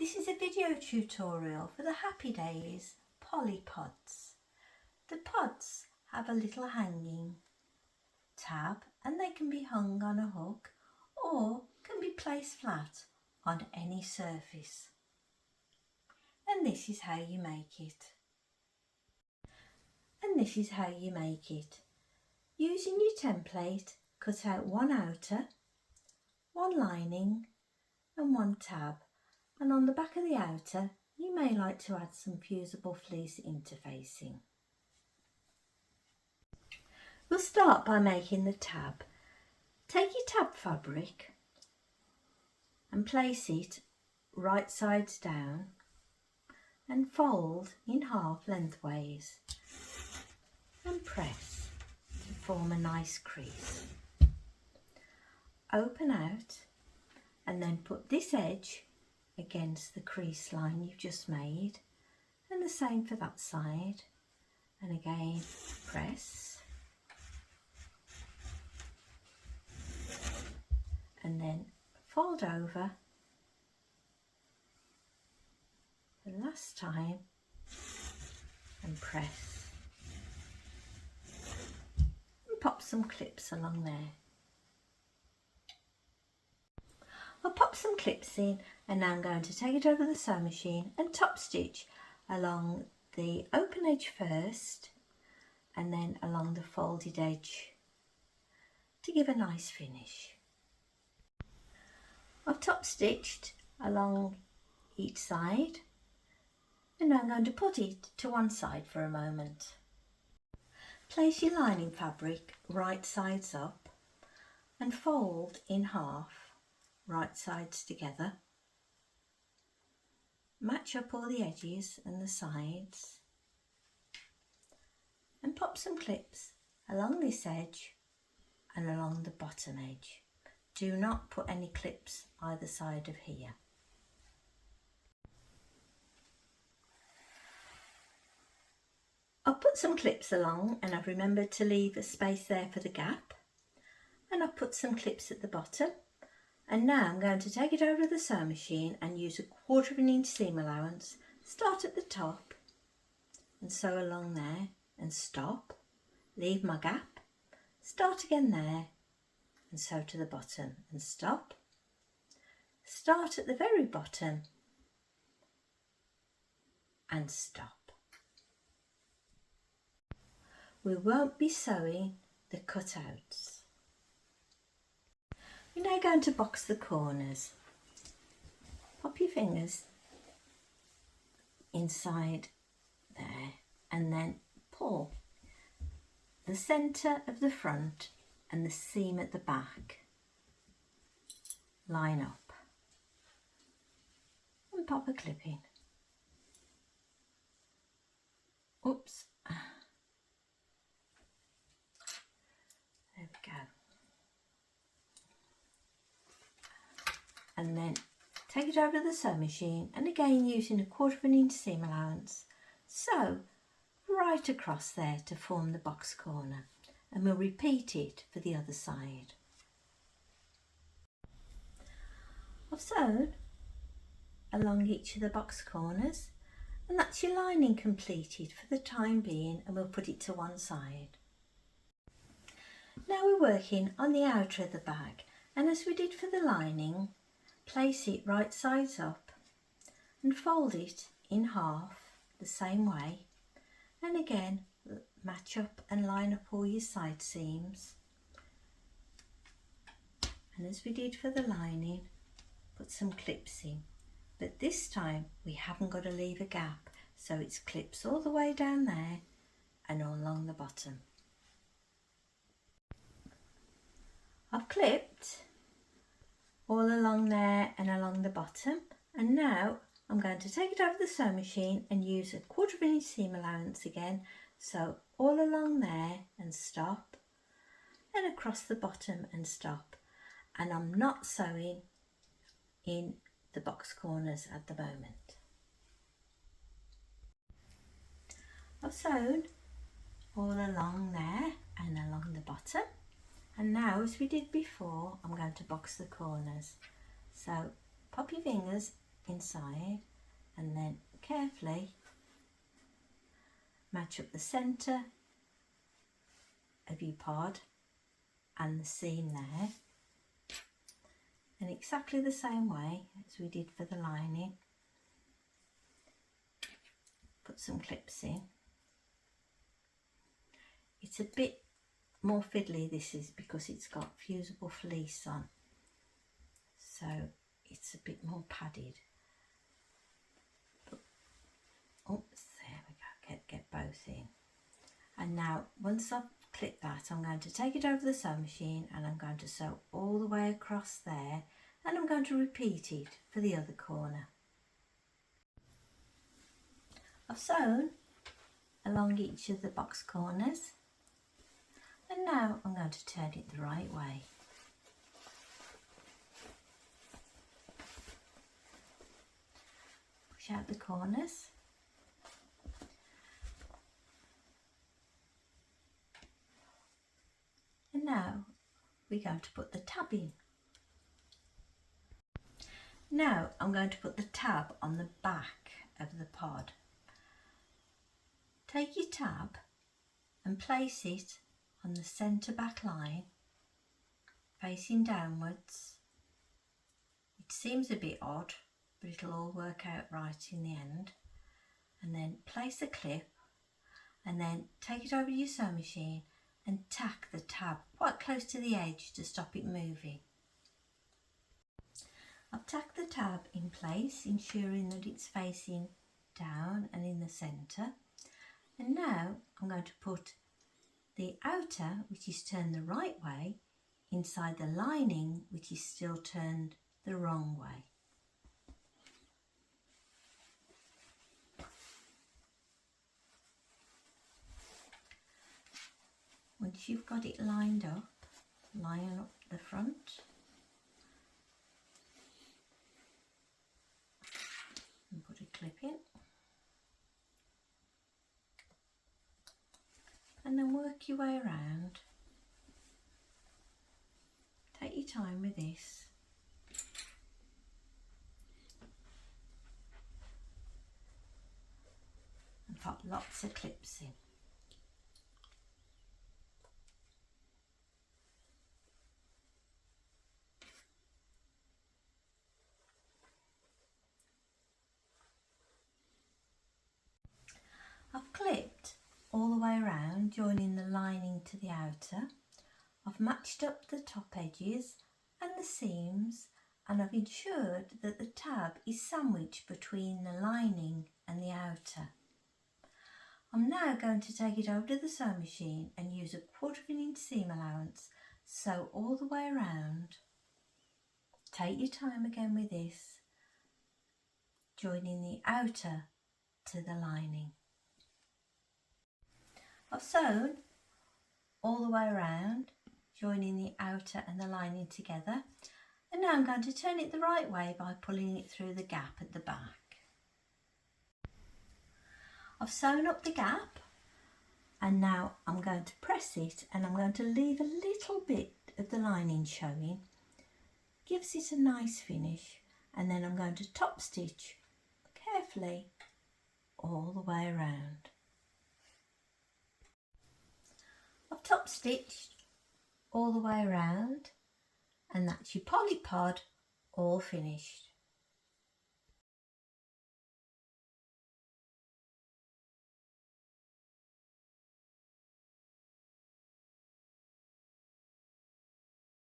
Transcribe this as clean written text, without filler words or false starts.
This is a video tutorial for the Happy Days Poly Pods. The pods have a little hanging tab and they can be hung on a hook or can be placed flat on any surface. And this is how you make it. Using your template, cut out one outer, one lining and one tab. And on the back of the outer, you may like to add some fusible fleece interfacing. We'll start by making the tab. Take your tab fabric and place it right sides down and fold in half lengthways and press to form a nice crease. Open out and then put this edge against the crease line you've just made, and the same for that side, and again press and then fold over the last time and press and pop some clips along there. I'll pop some clips in and now I'm going to take it over the sewing machine and top stitch along the open edge first and then along the folded edge to give a nice finish. I've top stitched along each side and now I'm going to put it to one side for a moment. Place your lining fabric right sides up and fold in half right sides together. Match up all the edges and the sides and pop some clips along this edge and along the bottom edge. Do not put any clips either side of here. I'll put some clips along and I've remembered to leave a space there for the gap, and I've put some clips at the bottom. And now I'm going to take it over to the sewing machine and use a 1/4 inch seam allowance. Start at the top and sew along there and stop. Leave my gap. Start again there and sew to the bottom and stop. Start at the very bottom and stop. We won't be sewing the cutouts. We're now going to box the corners. Pop your fingers inside there and then pull the centre of the front and the seam at the back. Line up and pop a clip in. Oops. There we go. And then take it over to the sewing machine and again using a 1/4 inch seam allowance, sew right across there to form the box corner, and we'll repeat it for the other side. I've sewn along each of the box corners and that's your lining completed for the time being, and we'll put it to one side. Now we're working on the outer of the bag, and as we did for the lining, place it right sides up and fold it in half the same way, and again match up and line up all your side seams, and as we did for the lining, put some clips in, but this time we haven't got to leave a gap, so it's clips all the way down there and all along the bottom. I've clipped all along there and along the bottom, and now I'm going to take it over the sewing machine and use a 1/4 inch seam allowance again, so all along there and stop, and across the bottom and stop, and I'm not sewing in the box corners at the moment. I've sewn all along there and along the bottom. And now, as we did before, I'm going to box the corners. So pop your fingers inside and then carefully match up the centre of your pod and the seam there, in exactly the same way as we did for the lining. Put some clips in. It's a bit more fiddly, this is, because it's got fusible fleece on, so it's a bit more padded. But, oh, there we go, get both in. And now once I've clipped that, I'm going to take it over the sewing machine and I'm going to sew all the way across there, and I'm going to repeat it for the other corner. I've sewn along each of the box corners, and now I'm going to turn it the right way. Push out the corners. And now we're going to put the tab in. Now I'm going to put the tab on the back of the pod. Take your tab and place it on the centre back line, facing downwards. It seems a bit odd, but it'll all work out right in the end. And then place a clip, and then take it over to your sewing machine and tack the tab quite close to the edge to stop it moving. I've tacked the tab in place, ensuring that it's facing down and in the centre. And now I'm going to put the outer, which is turned the right way, inside the lining, which is still turned the wrong way. Once you've got it lined up, line up the front and put a clip in, and then work your way around. Take your time with this. And pop lots of clips in. I've clipped all the way around, joining the lining to the outer. I've matched up the top edges and the seams, and I've ensured that the tab is sandwiched between the lining and the outer. I'm now going to take it over to the sewing machine and use 1/4 inch seam allowance, sew all the way around. Take your time again with this, joining the outer to the lining. I've sewn all the way around, joining the outer and the lining together, and now I'm going to turn it the right way by pulling it through the gap at the back. I've sewn up the gap, and now I'm going to press it, and I'm going to leave a little bit of the lining showing. Gives it a nice finish, and then I'm going to top stitch carefully all the way around. I've top stitched all the way around, and that's your poly pod all finished.